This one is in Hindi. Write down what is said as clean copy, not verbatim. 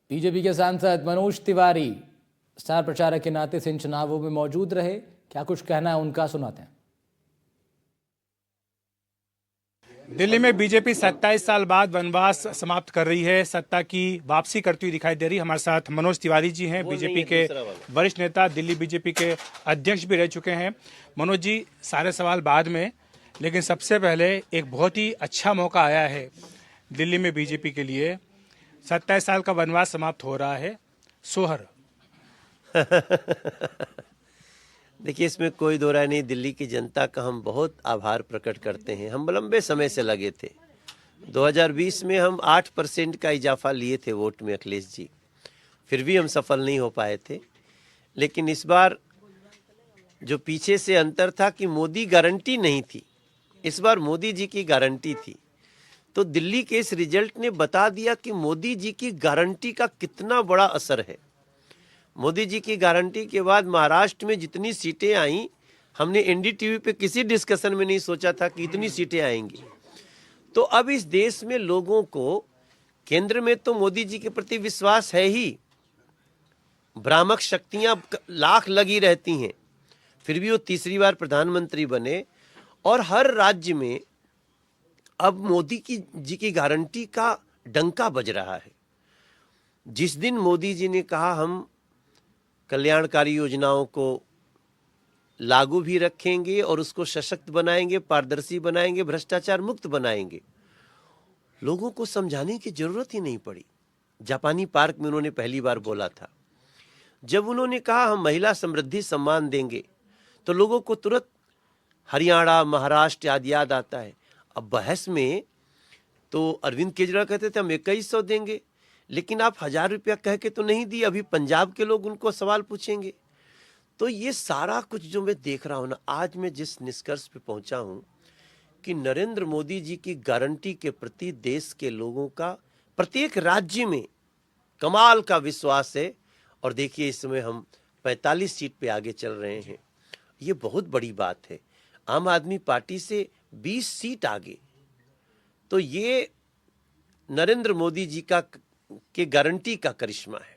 बीजेपी के सांसद मनोज तिवारी स्टार प्रचारक के नाते से इन चुनावों में मौजूद रहे। क्या कुछ कहना है उनका, सुनाते हैं। दिल्ली में बीजेपी 27 साल बाद वनवास समाप्त कर रही है, सत्ता की वापसी करती हुई दिखाई दे रही है। हमारे साथ मनोज तिवारी जी हैं, बीजेपी के वरिष्ठ नेता, दिल्ली बीजेपी के अध्यक्ष भी रह चुके हैं। मनोज जी, सारे सवाल बाद में, लेकिन सबसे पहले एक बहुत ही अच्छा मौका आया है दिल्ली में बीजेपी के लिए। 27 साल का वनवास समाप्त हो रहा है, सोहर। देखिए, इसमें कोई दो राय नहीं। दिल्ली की जनता का हम बहुत आभार प्रकट करते हैं। हम लंबे समय से लगे थे। 2020 में हम 8% का इजाफा लिए थे वोट में, अखिलेश जी, फिर भी हम सफल नहीं हो पाए थे। लेकिन इस बार जो पीछे से अंतर था कि मोदी गारंटी नहीं थी, इस बार मोदी जी की गारंटी थी। तो दिल्ली के इस रिजल्ट ने बता दिया कि मोदी जी की गारंटी का कितना बड़ा असर है। मोदी जी की गारंटी के बाद महाराष्ट्र में जितनी सीटें आई, हमने एनडीटीवी पे किसी डिस्कशन में नहीं सोचा था कि इतनी सीटें आएंगी। तो अब इस देश में लोगों को केंद्र में तो मोदी जी के प्रति विश्वास है ही। भ्रामक शक्तियां लाख लगी रहती हैं, फिर भी वो तीसरी बार प्रधानमंत्री बने। और हर राज्य में अब मोदी जी की गारंटी का डंका बज रहा है। जिस दिन मोदी जी ने कहा हम कल्याणकारी योजनाओं को लागू भी रखेंगे और उसको सशक्त बनाएंगे, पारदर्शी बनाएंगे, भ्रष्टाचार मुक्त बनाएंगे, लोगों को समझाने की जरूरत ही नहीं पड़ी। जापानी पार्क में उन्होंने पहली बार बोला था। जब उन्होंने कहा हम महिला समृद्धि सम्मान देंगे, तो लोगों को तुरंत हरियाणा, महाराष्ट्र आदि याद आता है। अब बहस में तो अरविंद केजरीवाल कहते थे हम 2100 देंगे, लेकिन आप 1000 रुपया कह के तो नहीं दिए। अभी पंजाब के लोग उनको सवाल पूछेंगे। तो ये सारा कुछ जो मैं देख रहा हूं ना, आज मैं जिस निष्कर्ष पे पहुंचा हूं कि नरेंद्र मोदी जी की गारंटी के प्रति देश के लोगों का प्रत्येक राज्य में कमाल का विश्वास है। और देखिए, इस समय हम 45 सीट पे आगे चल रहे हैं। ये बहुत बड़ी बात है। आम आदमी पार्टी से 20 सीट आगे। तो ये नरेंद्र मोदी जी का के गारंटी का करिश्मा है।